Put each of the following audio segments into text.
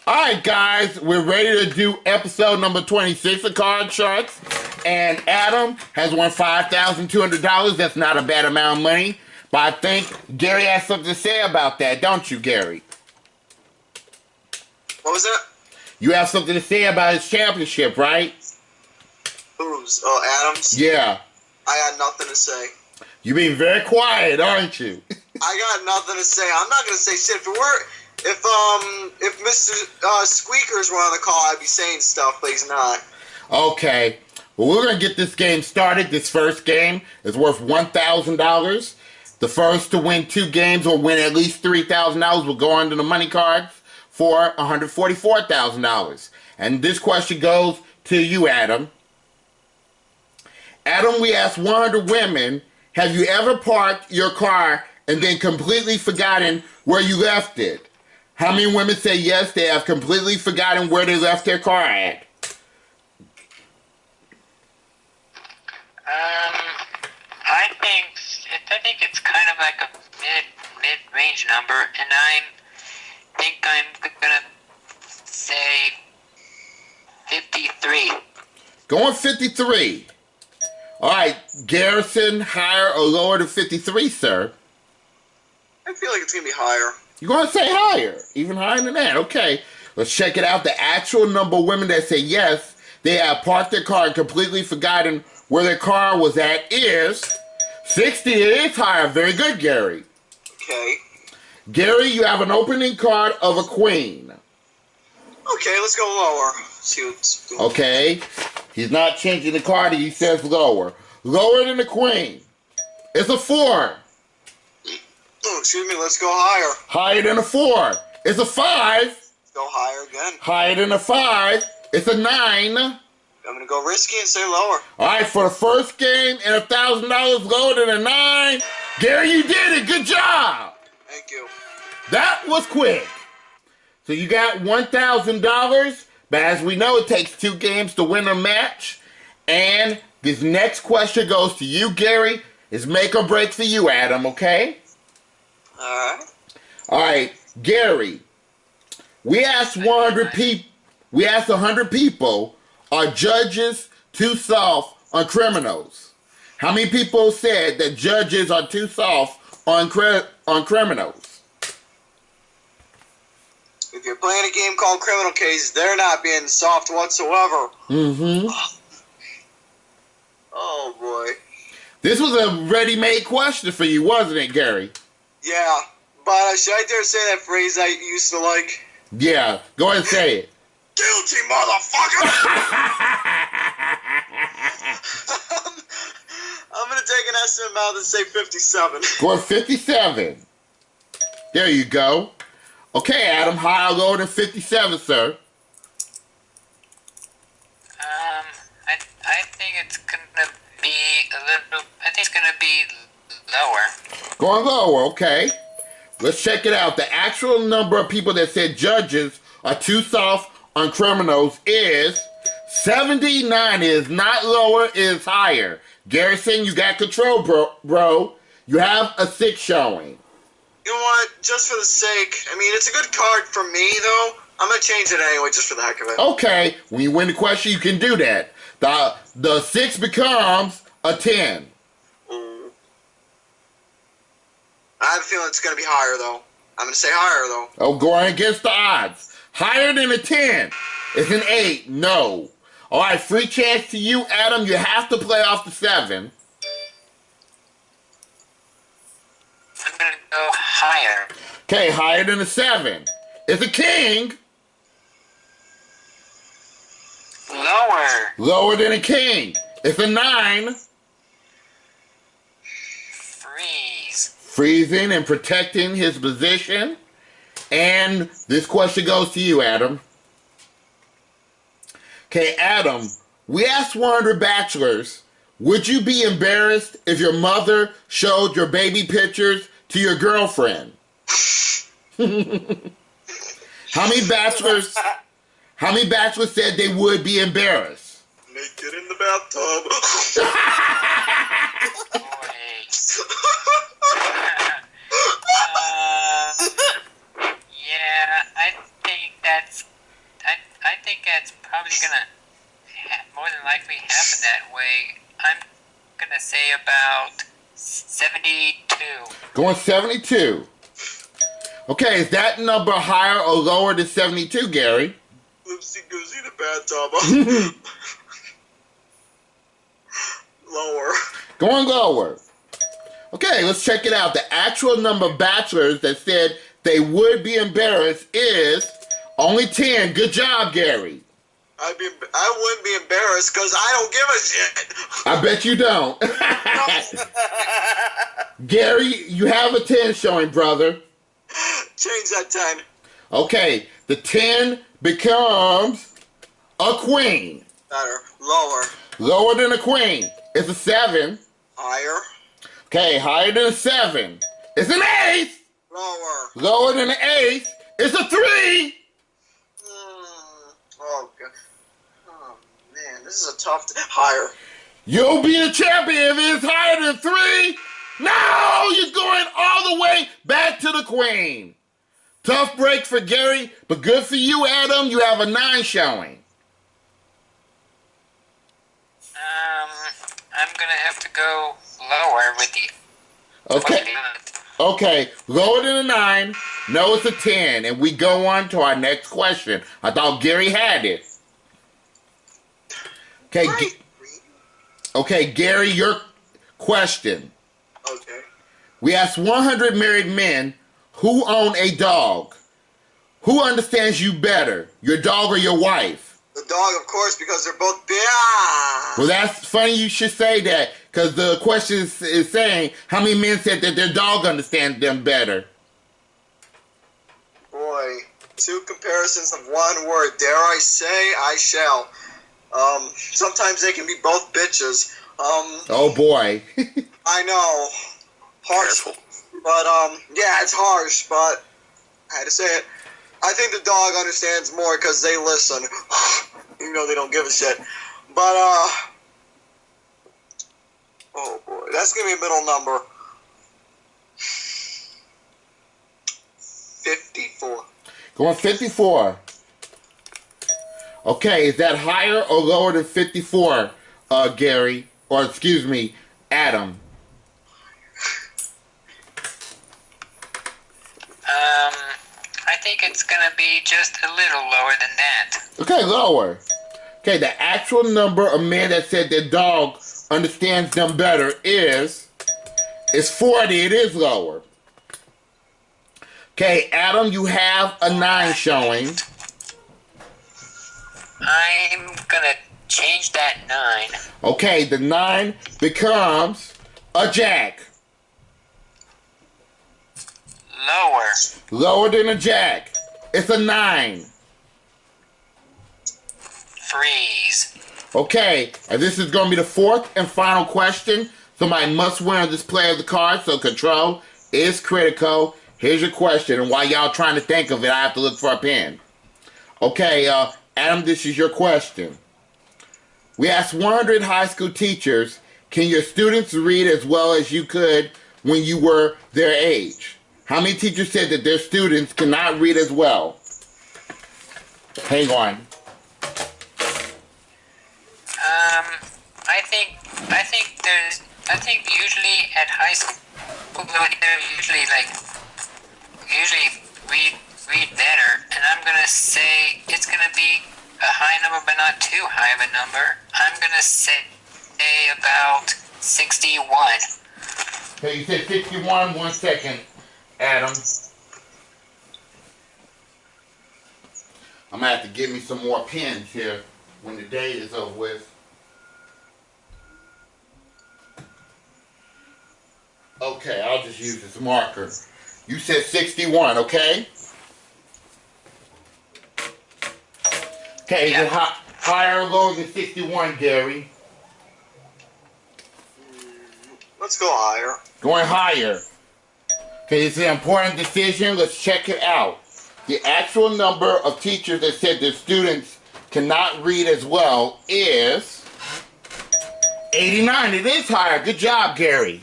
Alright guys, we're ready to do episode number 26 of Card Sharks. And Adam has won $5,200. That's not a bad amount of money. But I think Gary has something to say about that, don't you, Gary? What was that? You have something to say about his championship, right? Who's? Oh, Adams? Yeah. I got nothing to say. You're being very quiet, aren't you? I got nothing to say. I'm not gonna say shit. If Mr. Squeakers were on the call, I'd be saying stuff, but he's not. Okay. Well, we're going to get this game started. This first game is worth $1,000. The first to win 2 games or win at least $3,000 will go under the money cards for $144,000. And this question goes to you, Adam. Adam, we asked 100 women, have you ever parked your car and then completely forgotten where you left it? How many women say yes, they have completely forgotten where they left their car at? I think it's kind of like a mid-range number, and I think I'm gonna say 53. Going 53. All right, Garrison, higher or lower than 53, sir? I feel like it's gonna be higher. You're going to say higher, even higher than that. Okay, let's check it out. The actual number of women that say yes, they have parked their car and completely forgotten where their car was at is 60. It is higher. Very good, Gary. Okay. Gary, you have an opening card of a queen. Okay, let's go lower. See what's doing. Okay, he's not changing the card. He says lower. Lower than the queen. It's a 4. Oh, excuse me, let's go higher. Higher than a 4. It's a 5. Let's go higher again. Higher than a 5. It's a 9. I'm gonna go risky and say lower. Alright, for the first game and $1,000 lower than a 9. Gary, you did it. Good job. Thank you. That was quick. So you got $1,000, but as we know, it takes 2 games to win a match. And this next question goes to you, Gary. It's make or break for you, Adam, okay? Alright. Alright, Gary. We asked 100 people. We asked 100 people, are judges too soft on criminals? How many people said that judges are too soft on criminals? If you're playing a game called Criminal Cases, they're not being soft whatsoever. Mm-hmm. Oh, boy. This was a ready-made question for you, wasn't it, Gary? Yeah, but should I dare say that phrase I used to like? Yeah, go ahead and say it. Guilty, motherfucker! I'm gonna take an estimate out and say 57. Going 57. There you go. Okay, Adam, higher or lower than 57, sir? I think it's gonna be I think it's gonna be lower. Going lower, okay. Let's check it out. The actual number of people that said judges are too soft on criminals is 79. It is not lower, it is higher. Garrison, you got control, bro. You have a 6 showing. You know what? Just for the sake, I mean, it's a good card for me, though. I'm gonna change it anyway, just for the heck of it. Okay, when you win the question, you can do that. The 6 becomes a 10. I have a feeling it's gonna be higher, though. I'm gonna say higher, though. Oh, going against the odds. Higher than a 10. It's an 8. No. All right, free chance to you, Adam. You have to play off the 7. I'm gonna go higher. Okay, higher than a 7. It's a king. Lower. Lower than a king. It's a 9. Freeze. Freezing and protecting his position. And this question goes to you, Adam. Okay, Adam, we asked 100 bachelors, would you be embarrassed if your mother showed your baby pictures to your girlfriend? How many bachelors said they would be embarrassed? Naked in the bathtub. Yeah, I think that's it's probably gonna more than likely happen that way. I'm gonna say about 72. Going 72. Okay, is that number higher or lower than 72, Gary? Oopsie goosey the bathtub. Lower. Going lower. Okay, let's check it out. The actual number of bachelors that said they would be embarrassed is only 10. Good job, Gary. I wouldn't be embarrassed because I don't give a shit. I bet you don't. Gary, you have a 10 showing, brother. Change that 10. Okay, the 10 becomes a queen. Better. Lower. Lower than a queen. It's a 7. Higher. Okay, higher than a 7. It's an ace. Lower. Lower than an ace. It's a 3. Oh, God. Oh, man. This is a tough... Higher. You'll be the champion if it's higher than 3. No, you're going all the way back to the queen. Tough break for Gary, but good for you, Adam. You have a 9 showing. I'm gonna have to go lower with the. Okay. Okay, lower than a 9. No, it's a 10. And we go on to our next question. I thought Gary had it. Okay, okay, Gary, your question. Okay. We asked 100 married men who own a dog. Who understands you better, your dog or your wife? The dog, of course, because they're both big. Well, that's funny you should say that, because the question is saying how many men said that their dog understands them better. Boy, 2 comparisons of one word. Dare I say, I shall. Sometimes they can be both bitches. Oh boy. I know. Harsh. But, yeah, it's harsh, but I had to say it. I think the dog understands more because they listen. Even though they don't give a shit. But, oh boy. That's going to be a middle number. 54. Going 54. Okay, is that higher or lower than 54, Gary? Or, excuse me, Adam? I think it's gonna be just a little lower than that. Okay, lower. Okay, the actual number of men that said their dog understands them better is 40. It is lower. Okay, Adam, you have a 9 showing. I'm gonna change that 9. Okay, the 9 becomes a jack. Lower. Lower than a jack. It's a 9. Freeze. Okay, and this is going to be the 4th and final question. Somebody must win on this play of the card, so control is critical. Here's your question, and while y'all trying to think of it, I have to look for a pen. Okay, Adam, this is your question. We asked 100 high school teachers, can your students read as well as you could when you were their age? How many teachers said that their students cannot read as well? Hang on. I think usually at high school they're usually read better, and I'm gonna say it's gonna be a high number, but not too high of a number. I'm gonna say about 61. Okay, you said 61. 1 second, Adam. I'm gonna have to give me some more pens here when the day is over with. Okay, I'll just use this marker. You said 61, okay? Okay, is it higher or lower than 61, Gary? Let's go higher. Going higher. Okay, it's an important decision. Let's check it out. The actual number of teachers that said their students cannot read as well is 89. It is higher. Good job, Gary.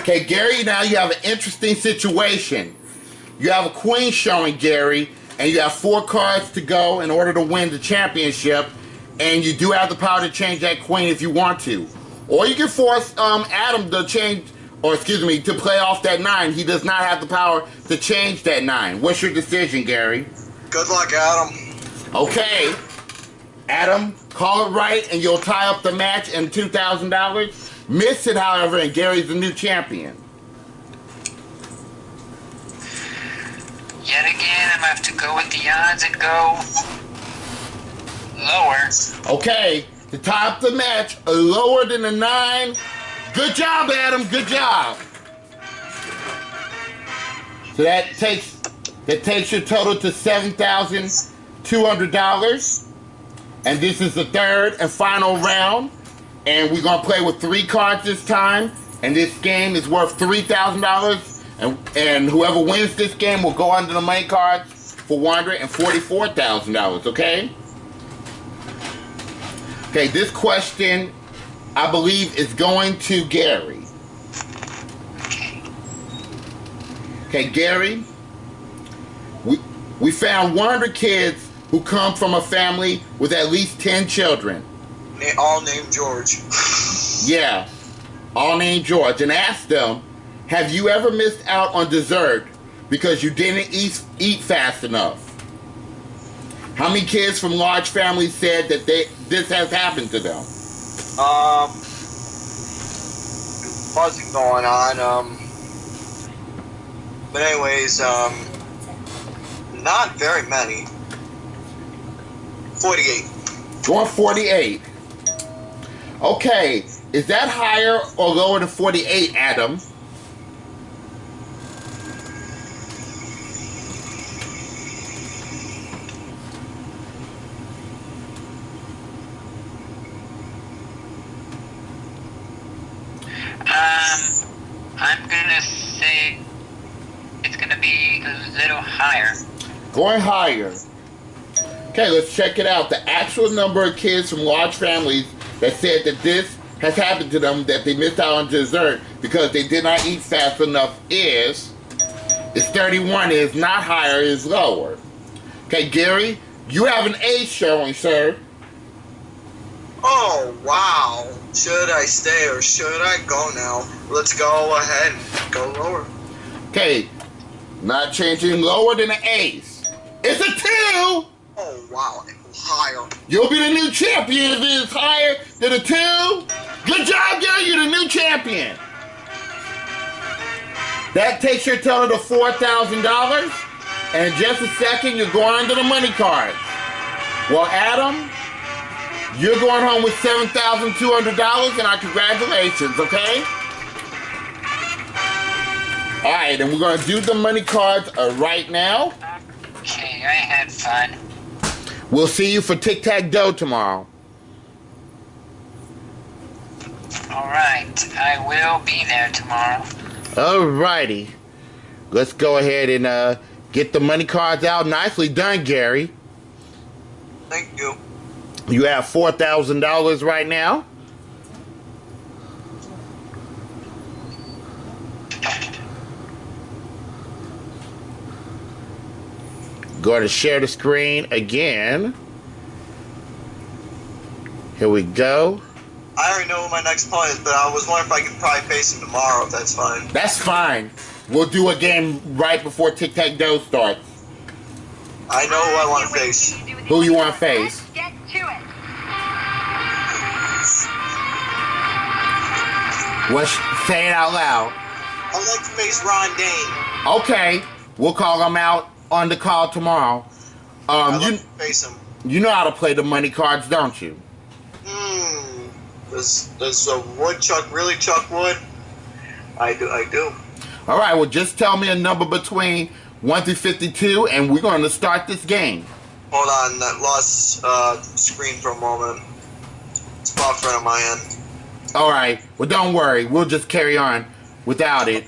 Okay, Gary, now you have an interesting situation. You have a queen showing, Gary, and you have 4 cards to go in order to win the championship, and you do have the power to change that queen if you want to. Or you can force Adam to change, or excuse me, to play off that 9. He does not have the power to change that 9. What's your decision, Gary? Good luck, Adam. Okay. Adam, call it right and you'll tie up the match and $2,000. Miss it, however, and Gary's the new champion. Yet again, I'm going to have to go with the odds and go lower. Okay, to tie up the match, lower than a 9. Good job, Adam, good job. So that takes your total to $7,200. And this is the third and final round. And we're going to play with 3 cards this time. And this game is worth $3,000. And whoever wins this game will go under the money cards for $144,000, okay? Okay, this question, I believe, is going to Gary. Okay, Gary, we found 100 kids who come from a family with at least 10 children. All named George. Yeah, all named George. And asked them, have you ever missed out on dessert because you didn't eat fast enough? How many kids from large families said that this has happened to them? Buzzing going on. But anyways, not very many. 48. Going 48. Okay, is that higher or lower than 48, Adam? I'm gonna say it's gonna be a little higher. Going higher. Okay, let's check it out. The actual number of kids from large families that said that this has happened to them, that they missed out on dessert because they did not eat fast enough is 31. It is not higher, it is lower. Okay, Gary, you have an A showing, sir. Oh, wow. Should I stay or should I go now? Let's go ahead and go lower. Okay, not changing, lower than an ace. It's a 2! Oh, wow. Higher. You'll be the new champion if it is higher than a 2. Good job, Gary. You're the new champion. That takes your total to $4,000. And in just a second, you're going under the money card. Well, Adam, you're going home with $7,200, and our congratulations, okay? All right, and we're going to do the money cards right now. Okay, I had fun. We'll see you for tic-tac-toe tomorrow. Alright, I will be there tomorrow. Alrighty. Let's go ahead and get the money cards out. Nicely done, Gary. Thank you. You have $4,000 right now. Go to share the screen again. Here we go. I already know who my next opponent is, but I was wondering if I could probably face him tomorrow, if that's fine. That's fine. We'll do a game right before tic-tac-toe starts. I know who I want to face. Who you want to face? Let's get to it. Say it out loud. I would like to face Ron Dane. Okay. We'll call him out on the call tomorrow. I'd like to face him. You know how to play the money cards, don't you? Does a woodchuck really chuck wood? I do. All right, well, just tell me a number between 1 through 52, and we're going to start this game. Hold on, that lost screen for a moment. It's buffering on my end. All right, well, don't worry. We'll just carry on without it.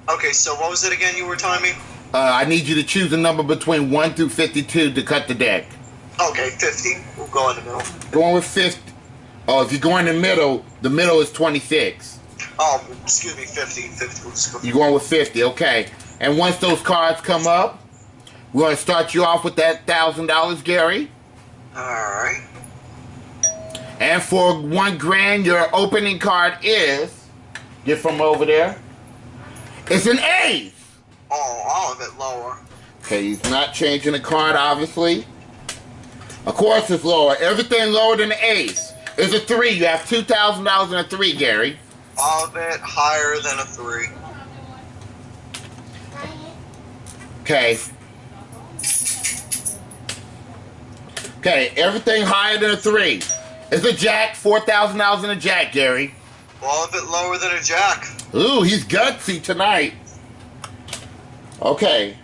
Okay, so what was it again you were telling me? I need you to choose a number between 1 through 52 to cut the deck. Okay, 50. We'll go in the middle. Going with 50. Oh, if you go in the middle is 26. Oh, excuse me, 50. 50. You're going with 50, okay. And once those cards come up, We're going to start you off with that $1,000, Gary. Alright. And for $1,000, your opening card is, get from over there, it's an ace. Oh, all of it lower. Okay, he's not changing the card, obviously. Of course it's lower. Everything lower than the ace is a 3. You have $2,000 and a 3, Gary. All of it higher than a 3. Okay. Okay, everything higher than a 3. It's a jack, $4,000 in a jack, Gary. All of it lower than a jack. Ooh, he's gutsy tonight. Okay.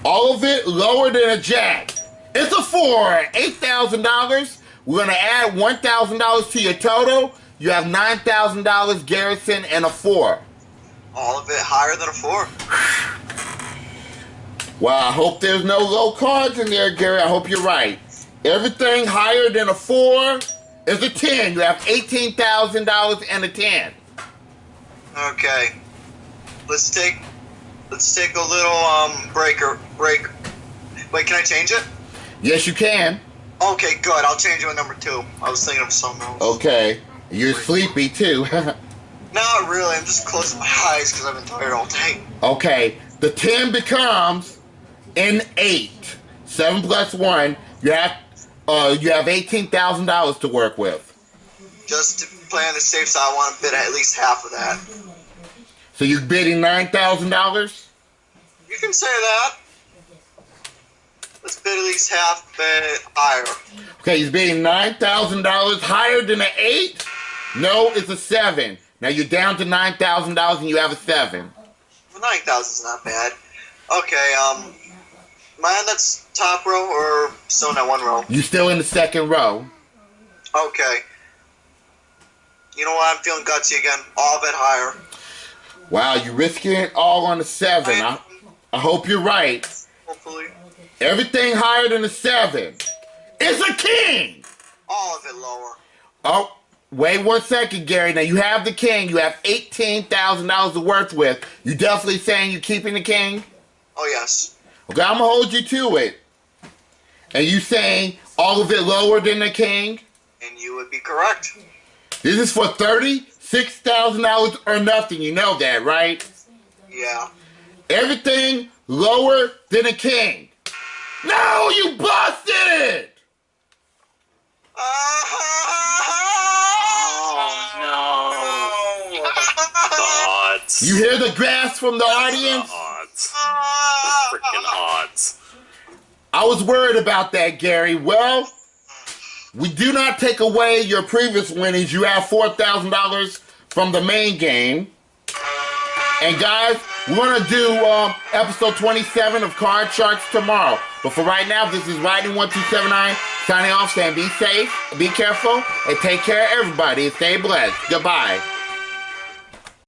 All of it lower than a jack. It's a 4, $8,000. We're going to add $1,000 to your total. You have $9,000, Garrison, and a 4. All of it higher than a 4. Well, I hope there's no low cards in there, Gary. I hope you're right. Everything higher than a 4 is a 10. You have $18,000 and a 10. Okay. Let's take a little break. Wait, can I change it? Yes, you can. Okay, good. I'll change it with number 2. I was thinking of something else. Okay. You're sleepy, too. Not really. I'm just closing my eyes because I've been tired all day. Okay. The 10 becomes an 8. 7 plus 1. You have $18,000 to work with. Just to play on the safe side, I want to bid at least half of that. So you're bidding $9,000? You can say that. Let's bid at least half bit higher. Okay, he's bidding $9,000 higher than an 8? No, it's a 7. Now you're down to $9,000 and you have a 7. Well, 9,000 is not bad. Okay, am I on that top row or still in that one row? You're still in the second row. Okay. You know what? I'm feeling gutsy again. All of it higher. Wow, you're risking it all on the 7. I hope you're right. Hopefully. Everything higher than a 7 is a king. All of it lower. Oh, wait 1 second, Gary. Now you have the king. You have $18,000 to work with. You definitely saying you're keeping the king? Oh, yes. Okay, I'm going to hold you to it. And you saying all of it lower than the king? And you would be correct. This is for $36,000 or nothing. You know that, right? Yeah. Everything lower than a king. No, you busted! Oh, no. The odds. You hear the gasp from the audience? The odds. The freaking odds. I was worried about that, Gary. Well, we do not take away your previous winnings. You have $4,000 from the main game. And guys, we're going to do episode 27 of Card Sharks tomorrow. But for right now, this is Riding1279 signing off saying be safe, be careful, and take care of everybody. And stay blessed. Goodbye.